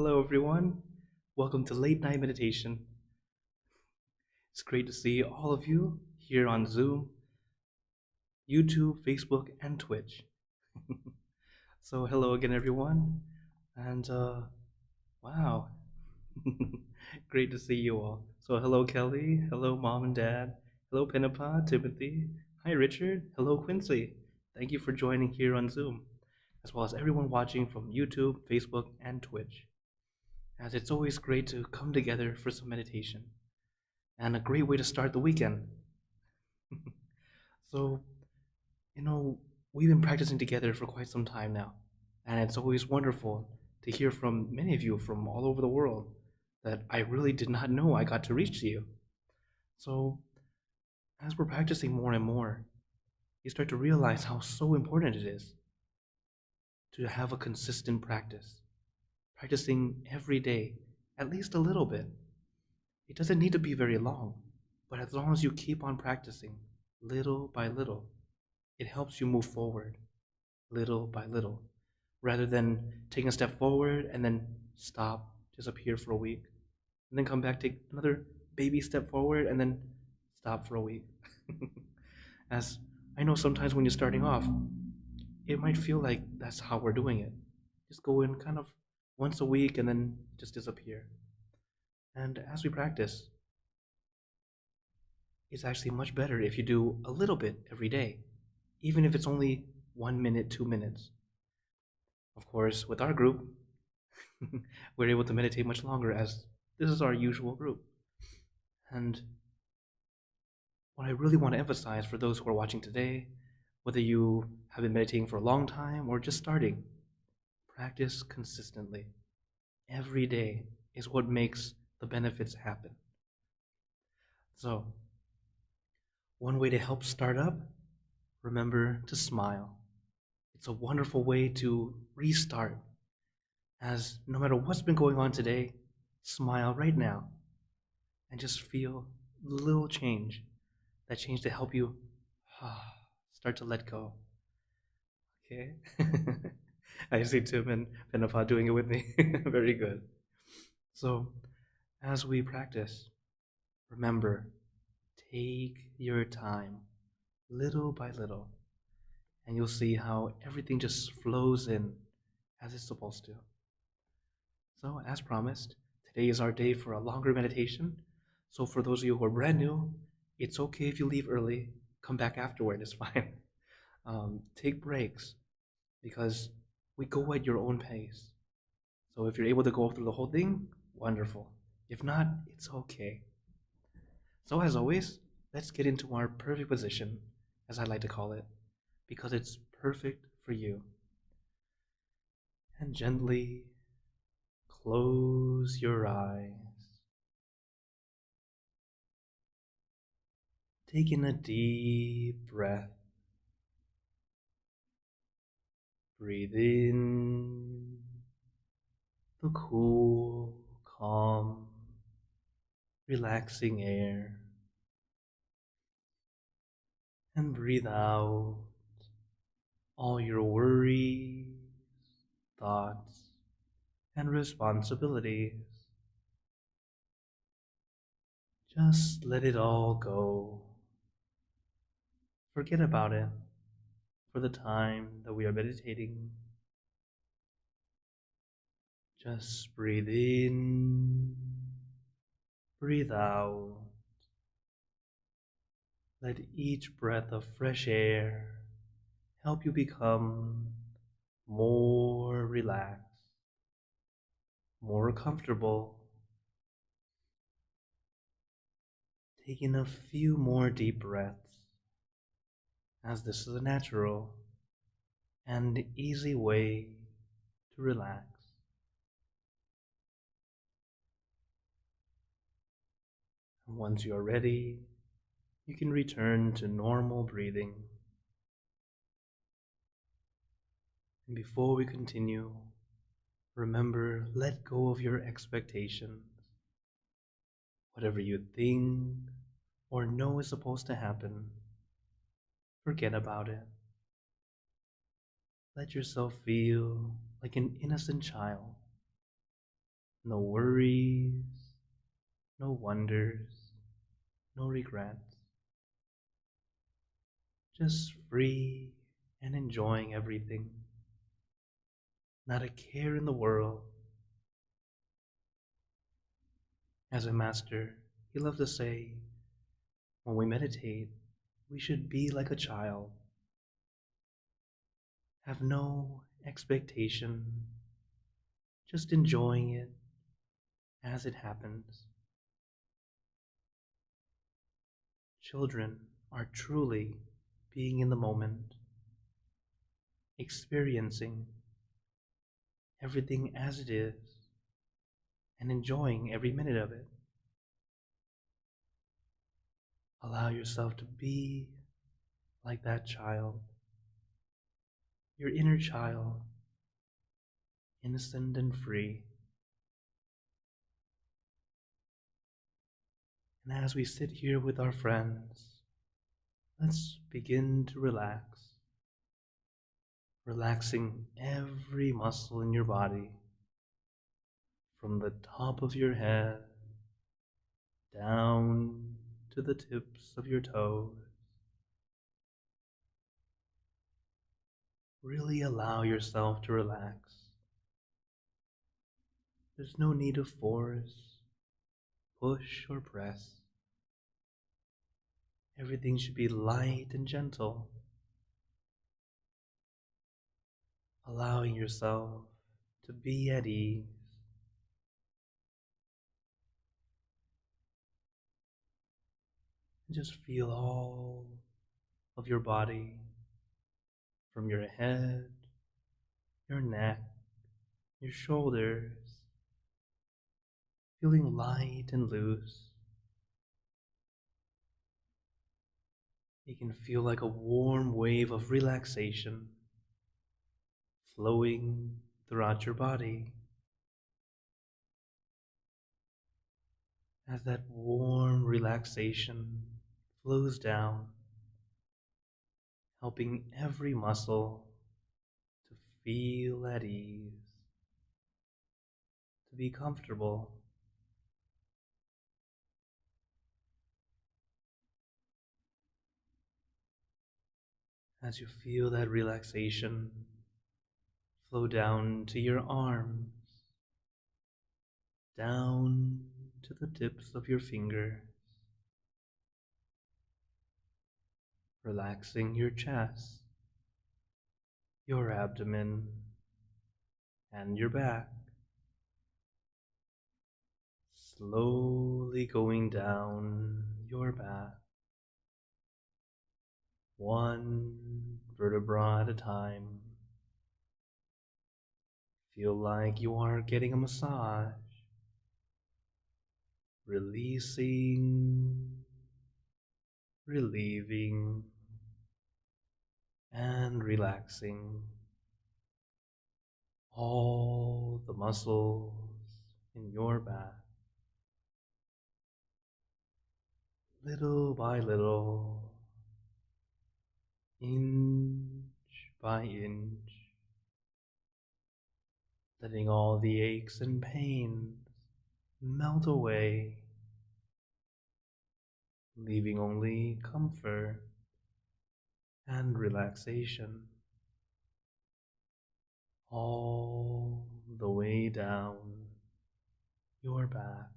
Hello, everyone. Welcome to Late Night Meditation. It's great to see all of you here on Zoom, YouTube, Facebook, and Twitch. So, hello again, everyone. And, wow. Great to see you all. So, hello, Kelly. Hello, Mom and Dad. Hello, Pinapa, Timothy. Hi, Richard. Hello, Quincy. Thank you for joining here on Zoom, as well as everyone watching from YouTube, Facebook, and Twitch. As it's always great to come together for some meditation and a great way to start the weekend. So, you know, we've been practicing together for quite some time now, and it's always wonderful to hear from many of you from all over the world that I really did not know I got to reach to you. So, as we're practicing more and more, you start to realize how so important it is to have a consistent practice, practicing every day, at least a little bit. It doesn't need to be very long, but as long as you keep on practicing, little by little, it helps you move forward, little by little, rather than taking a step forward and then stop, disappear for a week, and then come back, take another baby step forward, and then stop for a week. As I know sometimes when you're starting off, it might feel like that's how we're doing it. Just go in kind of once a week and then just disappear. And as we practice, it's actually much better if you do a little bit every day, even if it's only 1 minute, 2 minutes. Of course, with our group, we're able to meditate much longer as this is our usual group. And what I really want to emphasize for those who are watching today, whether you have been meditating for a long time or just starting, practice consistently. Every day is what makes the benefits happen. So, one way to help start up, remember to smile. It's a wonderful way to restart, as no matter what's been going on today, smile right now and just feel a little change. That change to help you start to let go. Okay? I see Tim and Pinapa doing it with me. Very good. So, as we practice, remember, take your time, little by little, and you'll see how everything just flows in as it's supposed to. So, as promised, today is our day for a longer meditation. So, for those of you who are brand new, it's okay if you leave early. Come back afterward, it's fine. Take breaks because we go at your own pace. So, if you're able to go through the whole thing, wonderful. If not, it's okay. So, as always, let's get into our perfect position, as I like to call it, because it's perfect for you. And gently close your eyes. Take in a deep breath. Breathe in the cool, calm, relaxing air. And breathe out all your worries, thoughts, and responsibilities. Just let it all go. Forget about it for the time that we are meditating. Just breathe in, breathe out. Let each breath of fresh air help you become more relaxed, more comfortable. Taking a few more deep breaths, as this is a natural and easy way to relax. And once you are ready, you can return to normal breathing. And before we continue, remember, let go of your expectations. Whatever you think or know is supposed to happen, forget about it. Let yourself feel like an innocent child, No worries, no wonders, no regrets. Just free and enjoying everything. Not a care in the world. As a master, he loved to say, when we meditate, we should be like a child. Have no expectation, just enjoying it as it happens. Children are truly being in the moment, experiencing everything as it is, and enjoying every minute of it. Allow yourself to be like that child, your inner child, innocent and free. And as we sit here with our friends, let's begin to relax, relaxing every muscle in your body, from the top of your head down to the tips of your toes. Really allow yourself to relax. There's no need to force, push, or press. Everything should be light and gentle, allowing yourself to be at ease. And just feel all of your body, from your head, your neck, your shoulders, feeling light and loose. You can feel like a warm wave of relaxation flowing throughout your body. As that warm relaxation flows down, helping every muscle to feel at ease, to be comfortable. As you feel that relaxation flow down to your arms, down to the tips of your fingers, relaxing your chest, your abdomen, and your back, slowly going down your back, one vertebra at a time. Feel like you are getting a massage, releasing, relieving, and relaxing all the muscles in your back, little by little, inch by inch, letting all the aches and pains melt away, leaving only comfort and relaxation all the way down your back.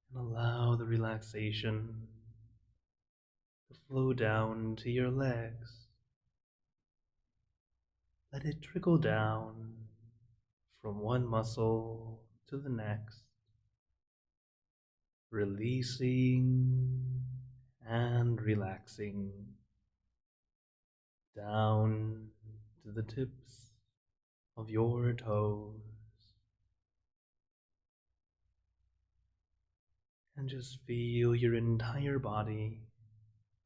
And allow the relaxation to flow down to your legs. Let it trickle down from one muscle to the next, releasing and relaxing down to the tips of your toes. And just feel your entire body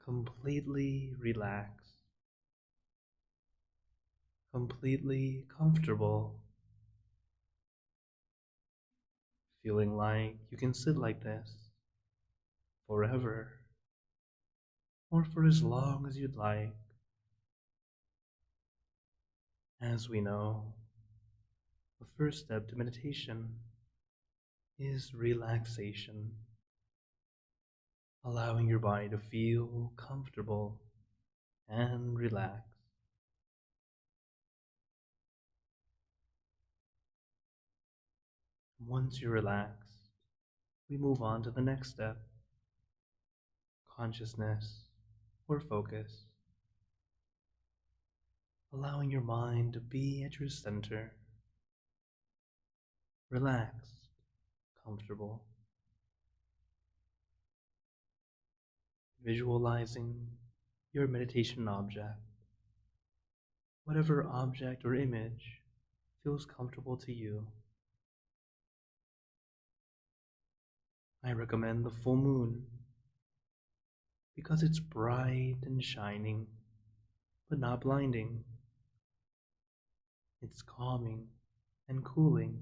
completely relaxed, completely comfortable, feeling like you can sit like this forever, or for as long as you'd like. As we know, the first step to meditation is relaxation, allowing your body to feel comfortable and relaxed. Once you're relaxed, we move on to the next step, consciousness or focus, allowing your mind to be at your center, relaxed, comfortable, visualizing your meditation object, whatever object or image feels comfortable to you. I recommend the full moon because it's bright and shining, but not blinding. It's calming and cooling.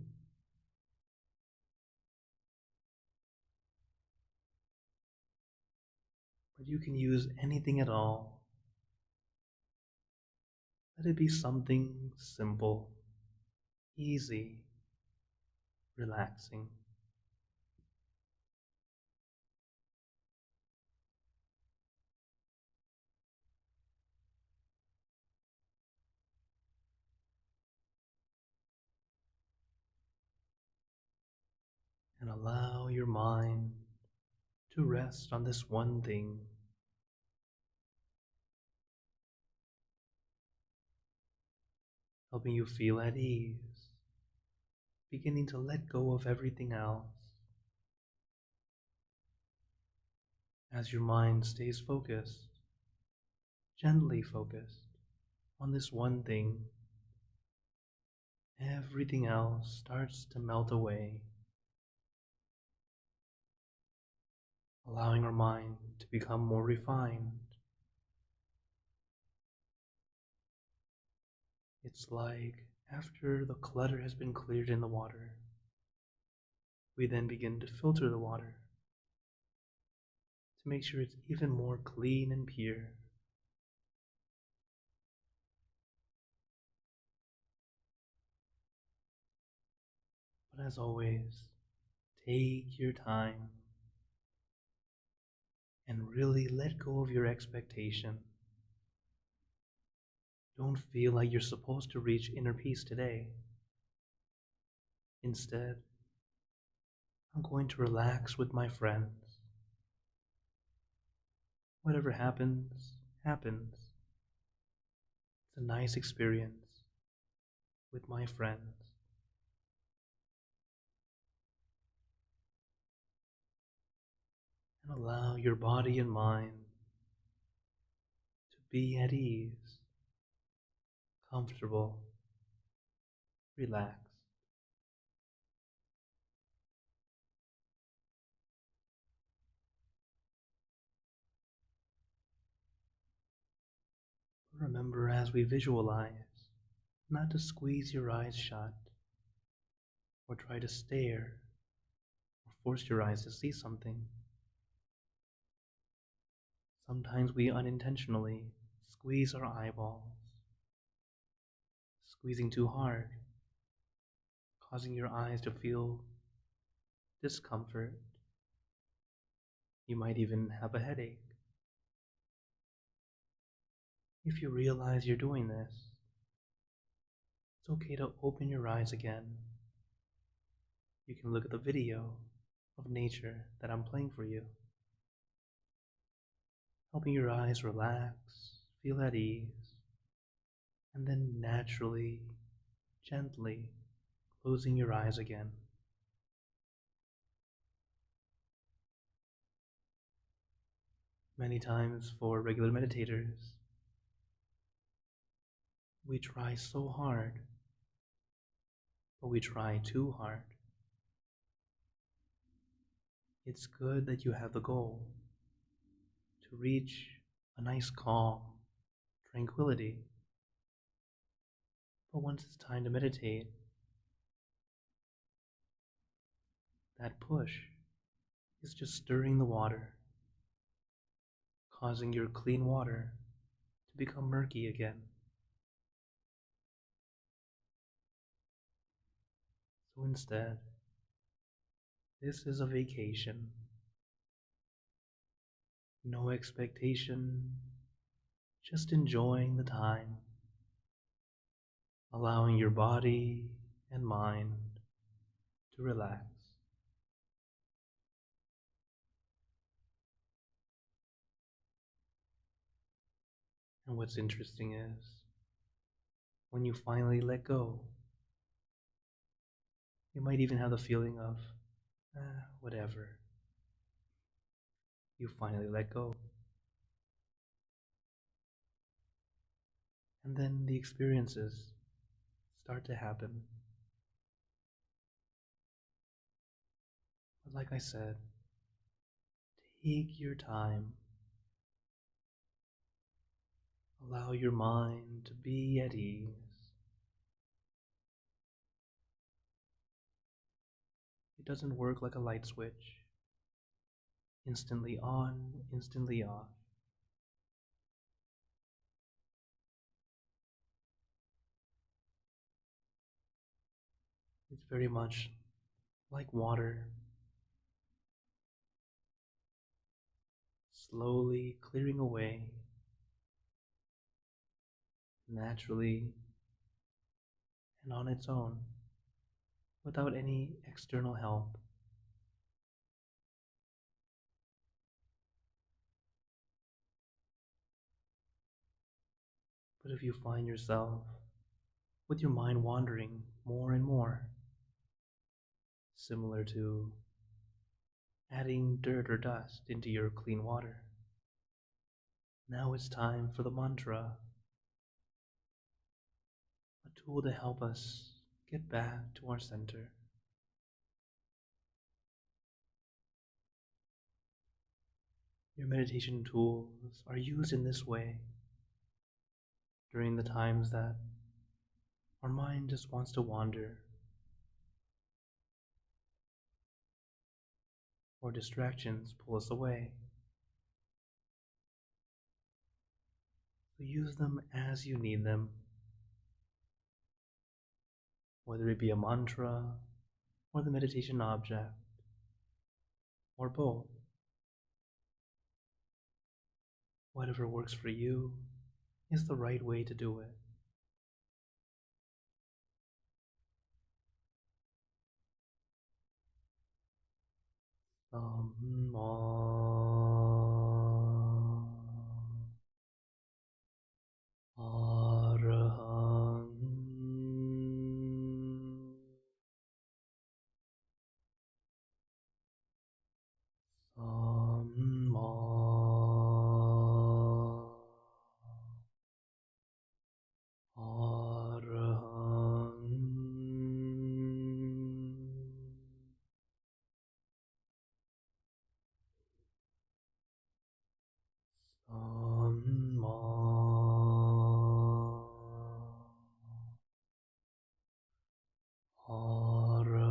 But you can use anything at all. Let it be something simple, easy, relaxing. And allow your mind to rest on this one thing, helping you feel at ease, beginning to let go of everything else. As your mind stays focused, gently focused on this one thing, everything else starts to melt away, allowing our mind to become more refined. It's like after the clutter has been cleared in the water, we then begin to filter the water to make sure it's even more clean and pure. But as always, take your time and really let go of your expectation. Don't feel like you're supposed to reach inner peace today. Instead, I'm going to relax with my friends. Whatever happens, happens. It's a nice experience with my friends. And allow your body and mind to be at ease, comfortable, relaxed. Remember as we visualize, not to squeeze your eyes shut or try to stare or force your eyes to see something. Sometimes we unintentionally squeeze our eyeballs, squeezing too hard, causing your eyes to feel discomfort. You might even have a headache. If you realize you're doing this, it's okay to open your eyes again. You can look at the video of nature that I'm playing for you, helping your eyes relax, feel at ease, and then naturally, gently closing your eyes again. Many times for regular meditators, we try so hard, but we try too hard. It's good that you have the goal to reach a nice calm, tranquility. But once it's time to meditate, that push is just stirring the water, causing your clean water to become murky again. So instead, this is a vacation. No expectation, just enjoying the time, allowing your body and mind to relax. And what's interesting is when you finally let go, you might even have the feeling of, whatever. You finally let go. And then the experiences start to happen. But like I said, take your time. Allow your mind to be at ease. It doesn't work like a light switch. Instantly on, instantly off. It's very much like water, slowly clearing away, naturally and on its own, without any external help. But if you find yourself with your mind wandering more and more, similar to adding dirt or dust into your clean water, now it's time for the mantra, a tool to help us get back to our center. Your meditation tools are used in this way during the times that our mind just wants to wander or distractions pull us away. So use them as you need them, whether it be a mantra or the meditation object or both. Whatever works for you is the right way to do it. Samma Arahang Samma Arahang Samma Arahang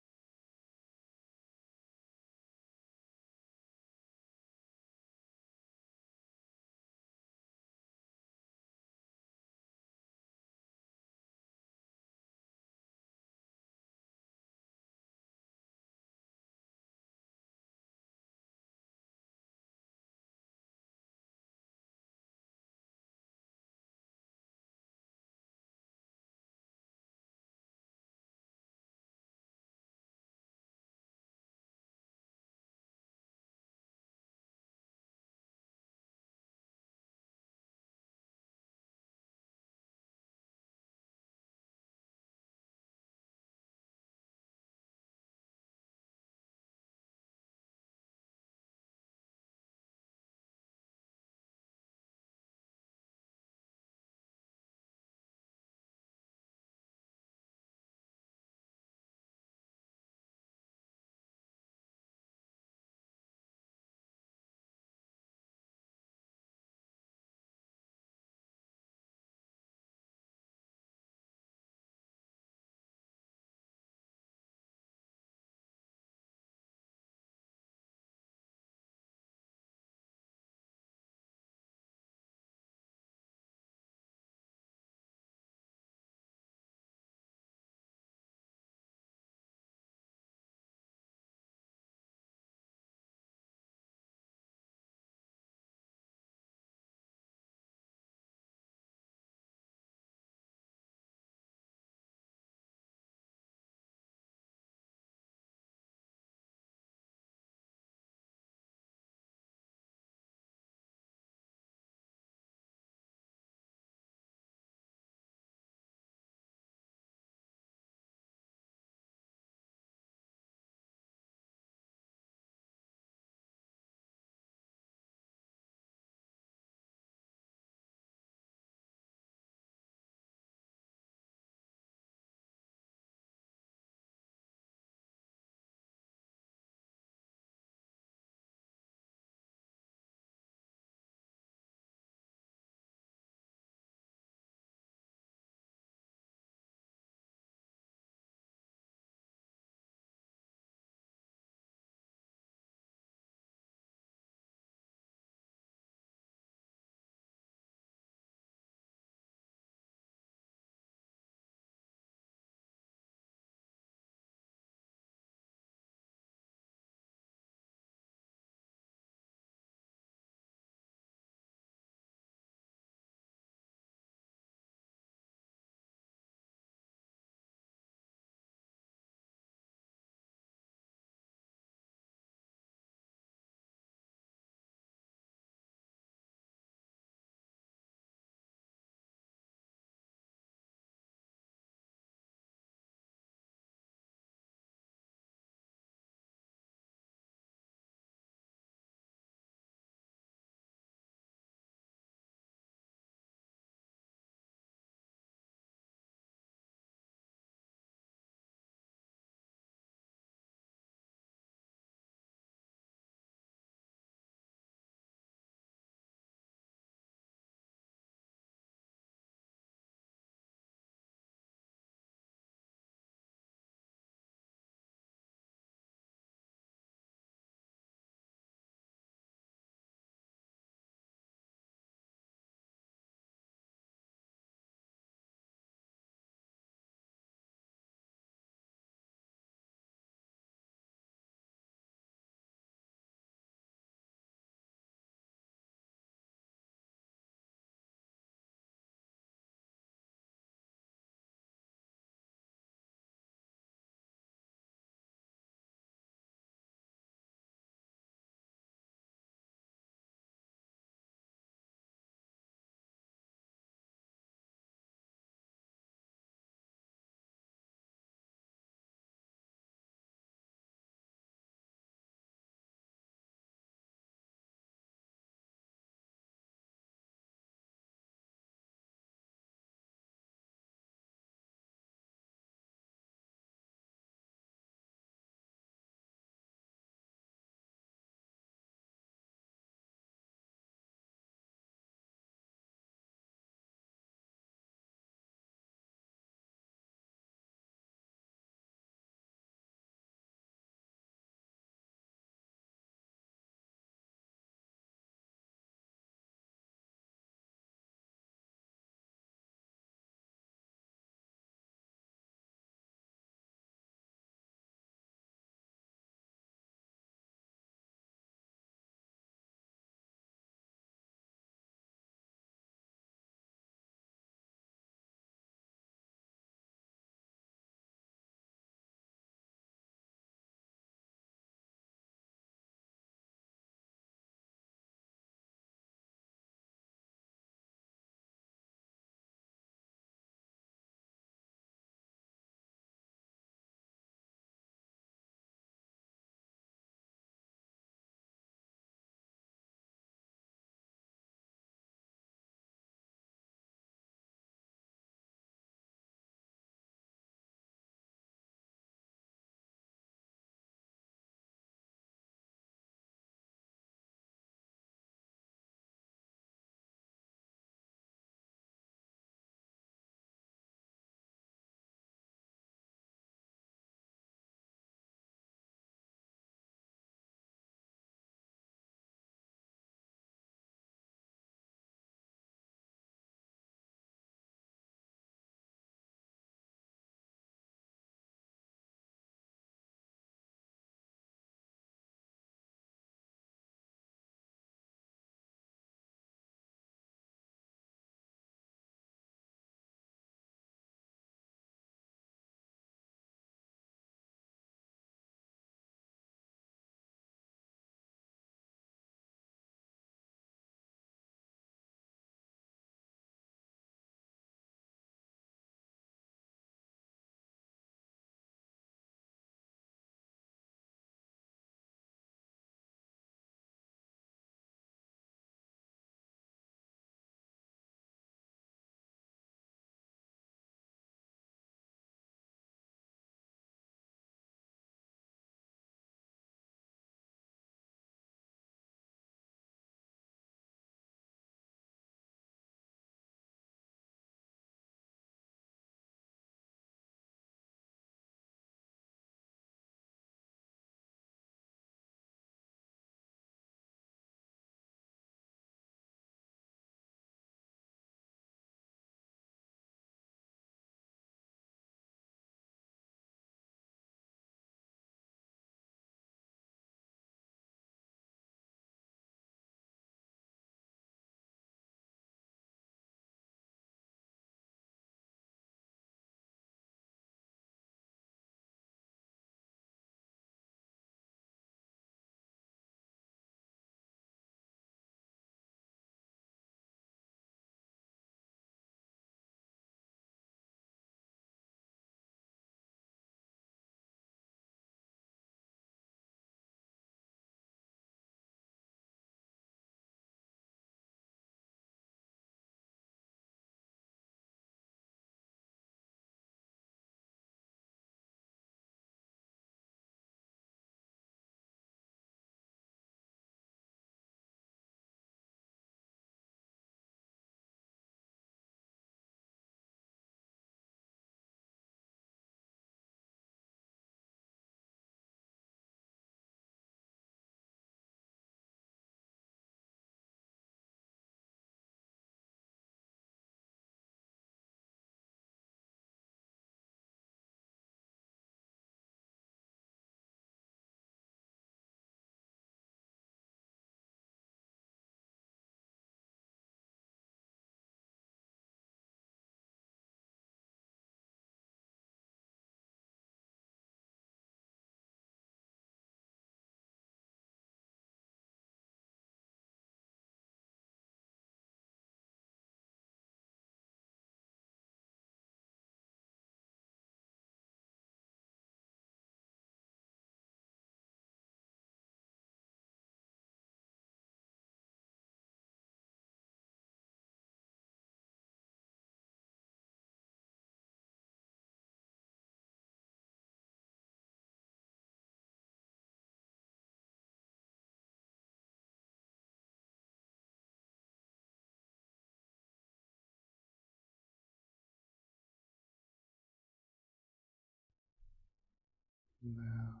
Now,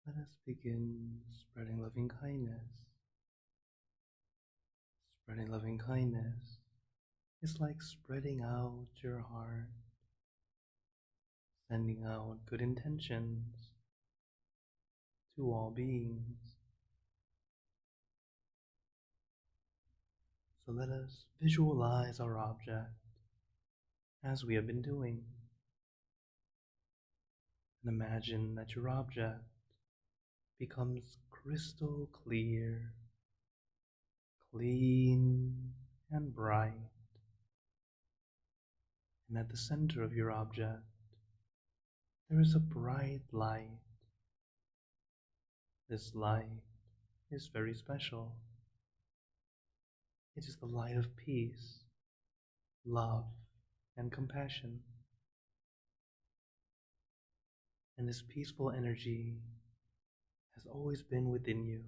let us begin spreading loving kindness. Spreading loving kindness is like spreading out your heart, sending out good intentions to all beings. So let us visualize our object as we have been doing, and imagine that your object becomes crystal clear, clean, and bright. And at the center of your object, there is a bright light. This light is very special. It is the light of peace, love, and compassion. And this peaceful energy has always been within you.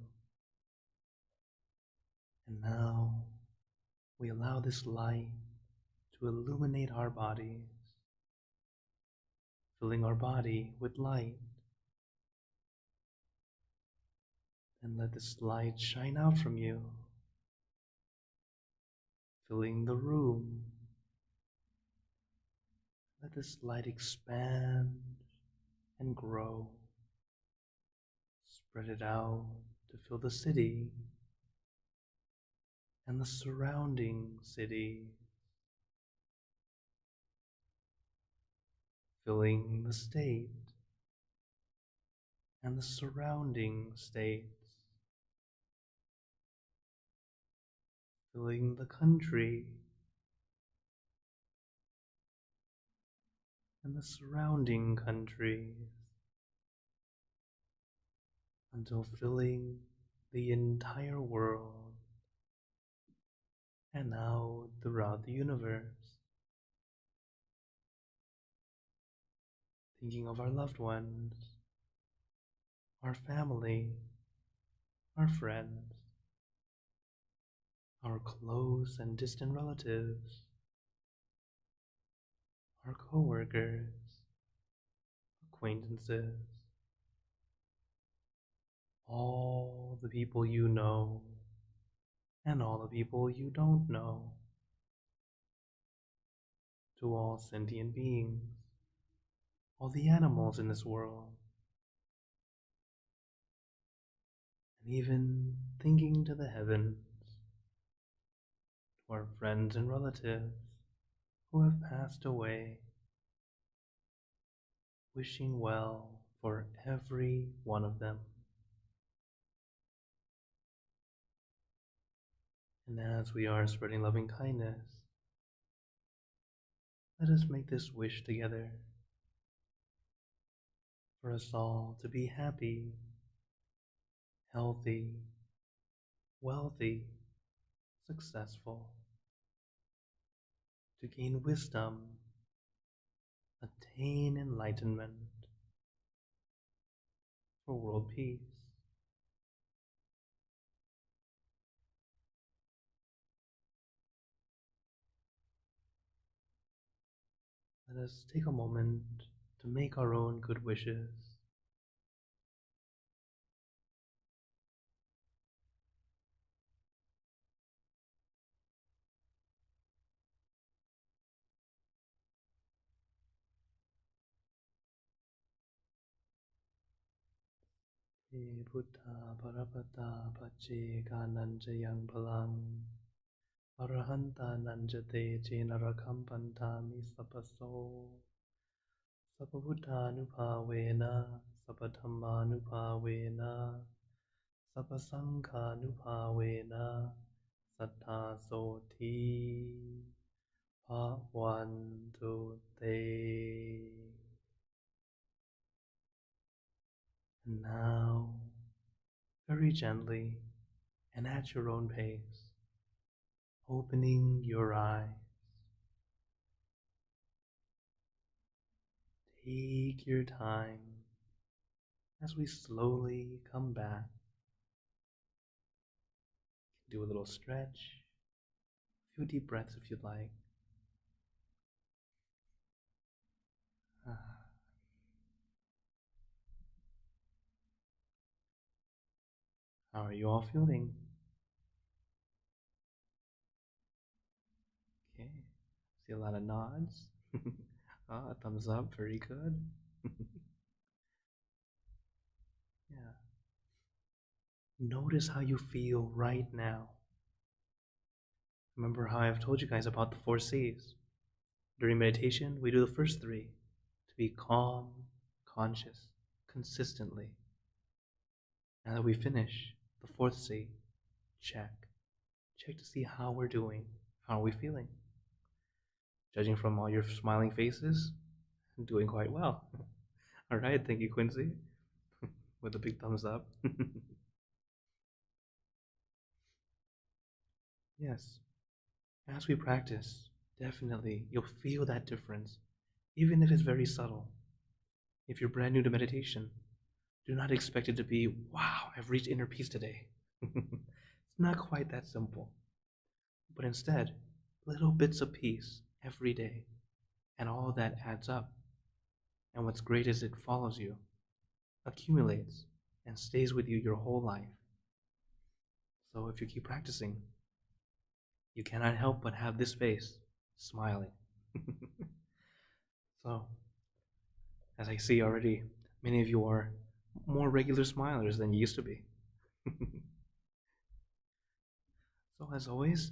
And now we allow this light to illuminate our bodies, filling our body with light. And let this light shine out from you, filling the room. Let this light expand and grow. Spread it out to fill the city and the surrounding city, filling the state and the surrounding states, filling the country and the surrounding countries, until filling the entire world and out throughout the universe. Thinking of our loved ones, our family, our friends, our close and distant relatives, our co-workers, acquaintances, all the people you know and all the people you don't know, to all sentient beings, all the animals in this world, and even thinking to the heavens, to our friends and relatives who have passed away, wishing well for every one of them. And as we are spreading loving kindness, let us make this wish together for us all to be happy, healthy, wealthy, successful, to gain wisdom, attain enlightenment, for world peace. Let us take a moment to make our own good wishes. Te Buddha Parapata Pace Kananjayang Palang Arahanta Nanjate Jenarakampantami Sapaso Sapabuddhanupavena Sapadhammanupavena Sapasanghanupavena Sattha Soti Bhavantu Te. And now, very gently and at your own pace, opening your eyes, take your time as we slowly come back. Do a little stretch, a few deep breaths if you'd like. How are you all feeling? Okay. See a lot of nods. Ah, thumbs up. Very good. Yeah. Notice how you feel right now. Remember how I've told you guys about the four C's? During meditation, we do the first three to be calm, conscious, consistently. Now that we finish the fourth C, check. Check to see how we're doing. How are we feeling? Judging from all your smiling faces, doing quite well. All right, thank you, Quincy, with a big thumbs up. Yes, as we practice, definitely you'll feel that difference, even if it's very subtle. If you're brand new to meditation, do not expect it to be, wow, I've reached inner peace today. It's not quite that simple. But instead, little bits of peace every day, and all that adds up. And what's great is it follows you, accumulates, and stays with you your whole life. So if you keep practicing, you cannot help but have this face, smiling. So, as I see already, many of you are more regular smilers than you used to be. So as always,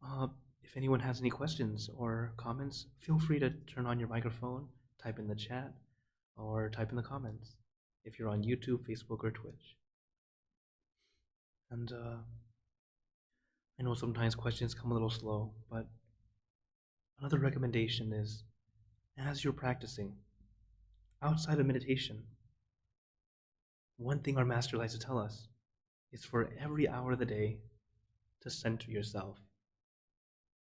uh, if anyone has any questions or comments, feel free to turn on your microphone, type in the chat, or type in the comments if you're on YouTube, Facebook, or Twitch. And I know sometimes questions come a little slow, but another recommendation is as you're practicing outside of meditation, one thing our master likes to tell us is for every hour of the day to center yourself.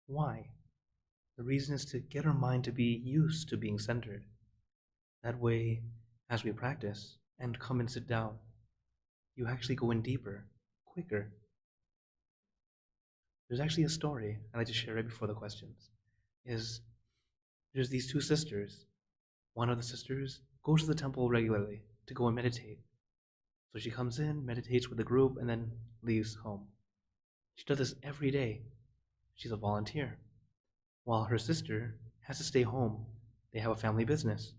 Why? The reason is to get our mind to be used to being centered. That way, as we practice and come and sit down, you actually go in deeper, quicker. There's actually a story I'd like to share right before the questions. There's these two sisters. One of the sisters goes to the temple regularly to go and meditate. So she comes in, meditates with the group, and then leaves home. She does this every day. She's a volunteer. While her sister has to stay home. They have a family business.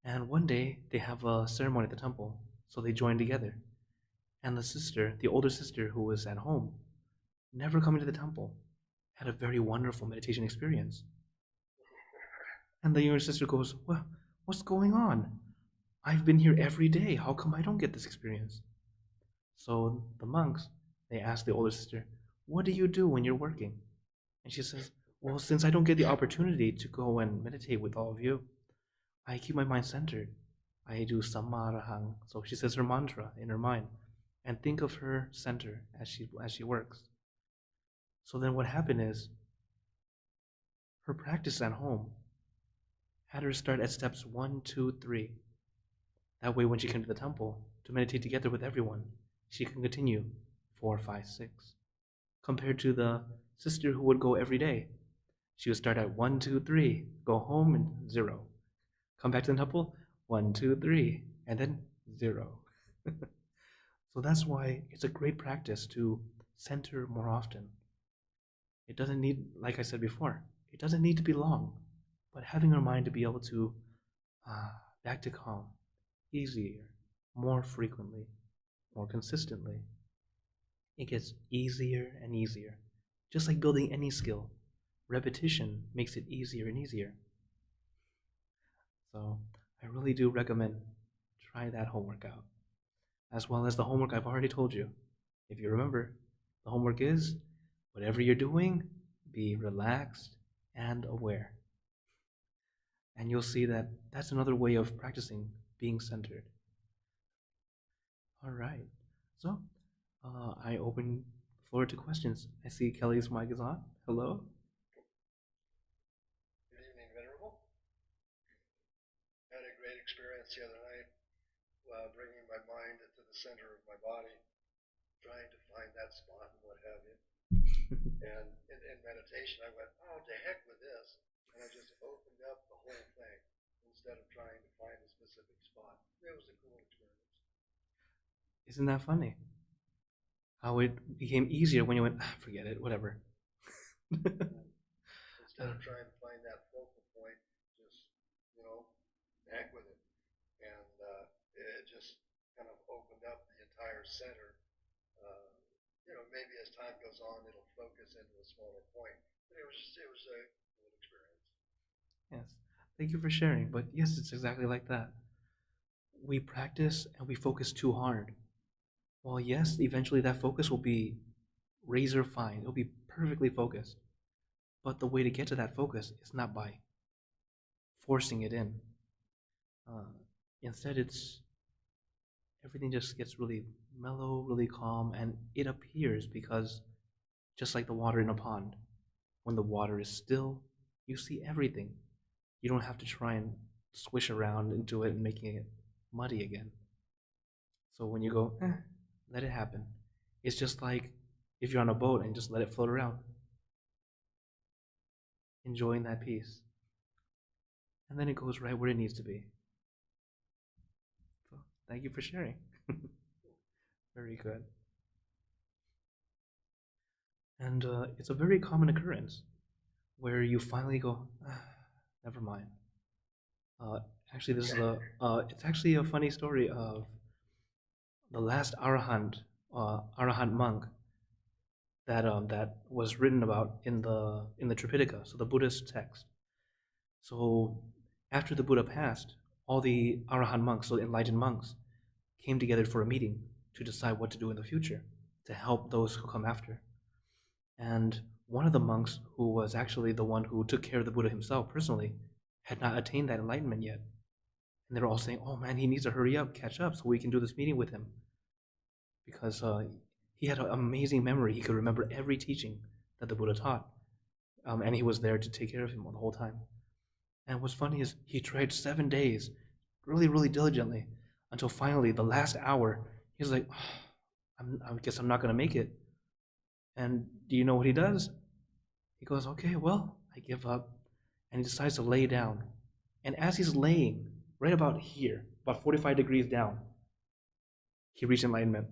And one day, they have a ceremony at the temple, so they join together. And the older sister who was at home, never coming to the temple, had a very wonderful meditation experience. And the younger sister goes, well, what's going on? I've been here every day. How come I don't get this experience? So the monks, they ask the older sister, what do you do when you're working? And she says, well, since I don't get the opportunity to go and meditate with all of you, I keep my mind centered. I do sammarahang. So she says her mantra in her mind and think of her center as she works. So then what happened is her practice at home had her start at steps 1, 2, 3. That way when she came to the temple to meditate together with everyone, she can continue 4, 5, 6. Compared to the sister who would go every day. She would start at 1, 2, 3, go home and 0. Come back to the temple, 1, 2, 3, and then 0. So that's why it's a great practice to center more often. It doesn't need, like I said before, it doesn't need to be long, but having our mind to be able to back to calm, easier, more frequently, more consistently. It gets easier and easier. Just like building any skill, repetition makes it easier and easier. So I really do recommend try that homework out, as well as the homework I've already told you. If you remember, the homework is whatever you're doing, be relaxed and aware. And you'll see that that's another way of practicing being centered. All right. So I open the floor to questions. I see Kelly's mic is on. Hello. Good evening, Venerable. I had a great experience the other night bringing my mind into the center of my body, trying to find that spot and what have you. And in meditation, I went, oh, to heck with this. And I just opened up the whole thing instead of trying to find a specific spot. It was a cool experience. Isn't that funny? how it became easier when you went, ah, forget it, whatever. Instead of trying to find that focal point, just, you know, heck with it. And it just kind of opened up the entire center. Uh, maybe as time goes on, it'll focus into a smaller point. But it was a cool experience. Yes. Thank you for sharing. But yes, it's exactly like that. We practice and we focus too hard. Well, yes, eventually that focus will be razor fine. It'll be perfectly focused. But the way to get to that focus is not by forcing it in. Uh, Instead, it's everything just gets really mellow, really calm, and it appears because just like the water in a pond, when the water is still, you see everything. You don't have to try and swish around into it and making it muddy again. So when you go, let it happen. It's just like if you're on a boat and just let it float around, enjoying that peace. And then it goes right where it needs to be. So thank you for sharing. Very good. And it's a very common occurrence where you finally go, never mind. Uh, Actually, this is it's actually a funny story of the last Arahant monk that was written about in the Tripitaka, so the Buddhist text. So after the Buddha passed, all the Arahant monks, so the enlightened monks, came together for a meeting to decide what to do in the future to help those who come after. And one of the monks, who was actually the one who took care of the Buddha himself personally, had not attained that enlightenment yet. And they were all saying, "Oh man, he needs to hurry up, catch up, so we can do this meeting with him," because he had an amazing memory. He could remember every teaching that the Buddha taught, and he was there to take care of him the whole time. And what's funny is he tried 7 days, really, really diligently, until finally the last hour, he was like, oh, I guess I'm not going to make it. And do you know what he does? He goes, okay, well, I give up. And he decides to lay down. And as he's laying, right about here, about 45 degrees down, he reached enlightenment.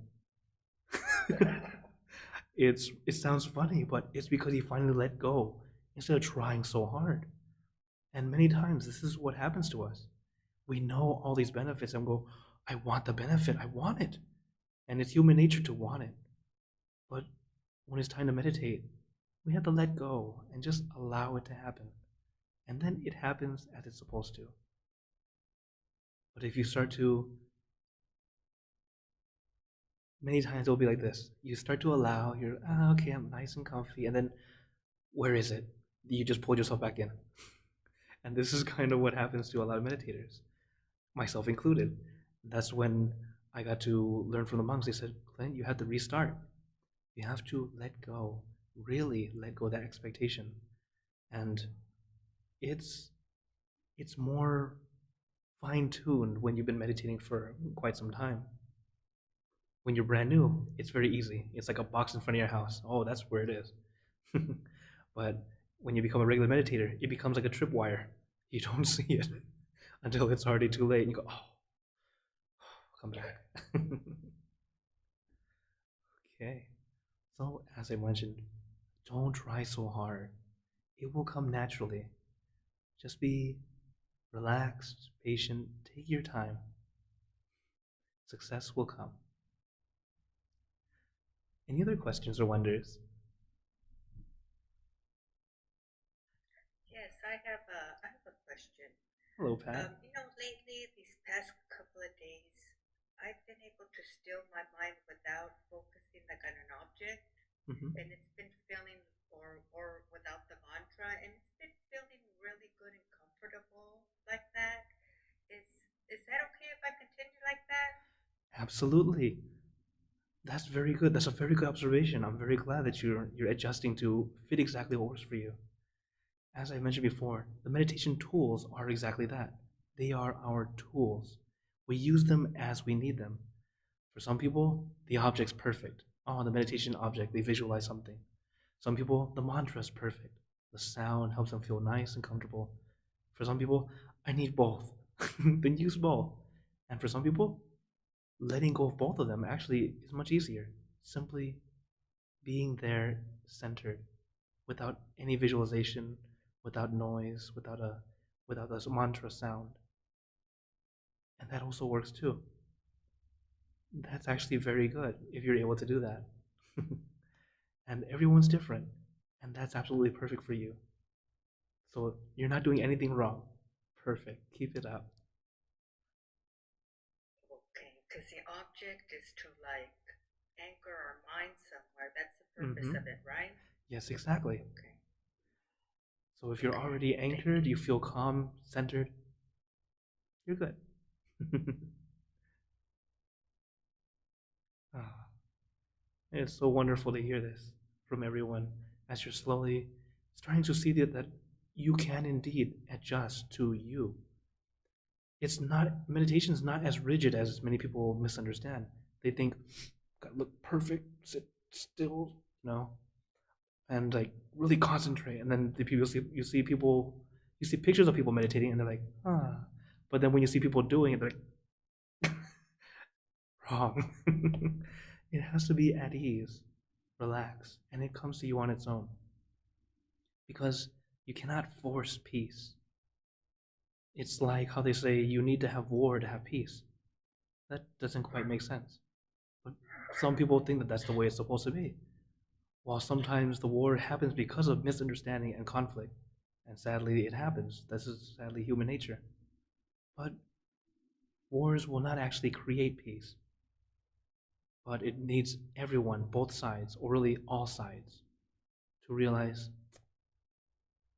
It sounds funny, but it's because he finally let go instead of trying so hard. And many times this is what happens to us. We know all these benefits and go, I want the benefit, I want it. And it's human nature to want it. But when it's time to meditate, we have to let go and just allow it to happen. And then it happens as it's supposed to. But if you start to, many times it'll be like this. You start to allow, you're, okay, I'm nice and comfy. And then, where is it? You just pull yourself back in. And this is kind of what happens to a lot of meditators, myself included. That's when I got to learn from the monks. They said, Clint, you have to restart. You have to let go, really let go of that expectation. And it's more fine-tuned when you've been meditating for quite some time. When you're brand new, it's very easy. It's like a box in front of your house. Oh, that's where it is. But when you become a regular meditator, it becomes like a tripwire. You don't see it until it's already too late. And you go, oh, come back. Okay. So, as I mentioned, don't try so hard. It will come naturally. Just be relaxed, patient, take your time. Success will come. Any other questions or wonders? Yes, I have a question. Hello, Pat. Lately, these past couple of days, I've been able to still my mind without focusing like on an object, Mm-hmm. and it's been feeling, or without the mantra, and it's been feeling really good and comfortable like that. Is is that okay if I continue like that? Absolutely. That's very good. That's a very good observation. I'm very glad that you're adjusting to fit exactly what works for you. As I mentioned before, the meditation tools are exactly that. They are our tools. We use them as we need them. For some people, the object's perfect. Oh, the meditation object, they visualize something. Some people, the mantra is perfect. The sound helps them feel nice and comfortable. For some people, I need both. Then use both. And for some people, letting go of both of them actually is much easier. simply being there centered without any visualization, without noise, without this mantra sound. And that also works too. That's actually very good if you're able to do that. And everyone's different, and that's absolutely perfect for you. So you're not doing anything wrong. Perfect. Keep it up. Okay, because the object is to like anchor our mind somewhere. That's the purpose of it, right? Yes, exactly. Okay. So if you're already anchored, you feel calm, centered, you're good. Ah, it's so wonderful to hear this from everyone as you're slowly starting to see that you can indeed adjust to you. It's not meditation is not as rigid as many people misunderstand. They think, gotta look perfect, sit still, and like really concentrate. And then you see people, you see pictures of people meditating, and they're like, ah. But then when you see people doing it, they're like, wrong. It has to be at ease, relax, and it comes to you on its own. Because you cannot force peace. It's like how they say you need to have war to have peace. That doesn't quite make sense. But some people think that that's the way it's supposed to be. While sometimes the war happens because of misunderstanding and conflict. And sadly, it happens. This is sadly human nature. But wars will not actually create peace. But it needs everyone, both sides, or really all sides, to realize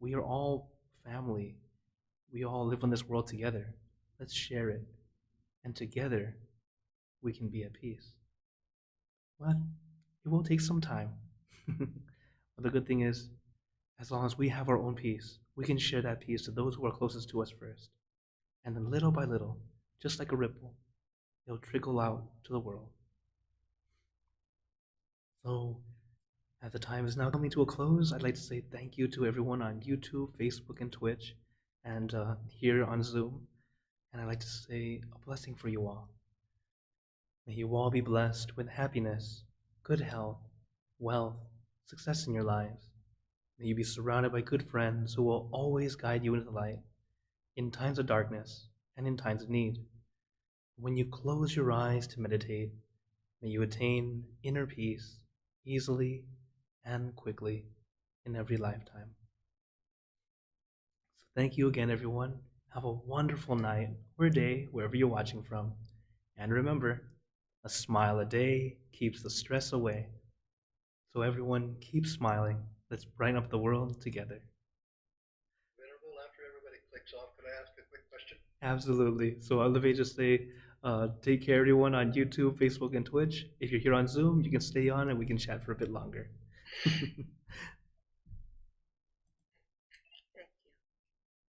we are all family. We all live in this world together. Let's share it. And together, we can be at peace. But it will take some time. But the good thing is, as long as we have our own peace, we can share that peace to those who are closest to us first. And then little by little, just like a ripple, it'll trickle out to the world. So, as the time is now coming to a close, I'd like to say thank you to everyone on YouTube, Facebook, and Twitch, and here on Zoom. And I'd like to say a blessing for you all. May you all be blessed with happiness, good health, wealth, success in your lives. May you be surrounded by good friends who will always guide you into the light in times of darkness and in times of need. When you close your eyes to meditate, may you attain inner peace easily and quickly in every lifetime. So thank you again, everyone. Have a wonderful night or day, wherever you're watching from. And remember, a smile a day keeps the stress away. So everyone, keep smiling. Let's brighten up the world together. Venerable, after everybody clicks off, could I ask a quick question? Absolutely. So let me just say, take care, everyone, on YouTube, Facebook, and Twitch. If you're here on Zoom, you can stay on and we can chat for a bit longer.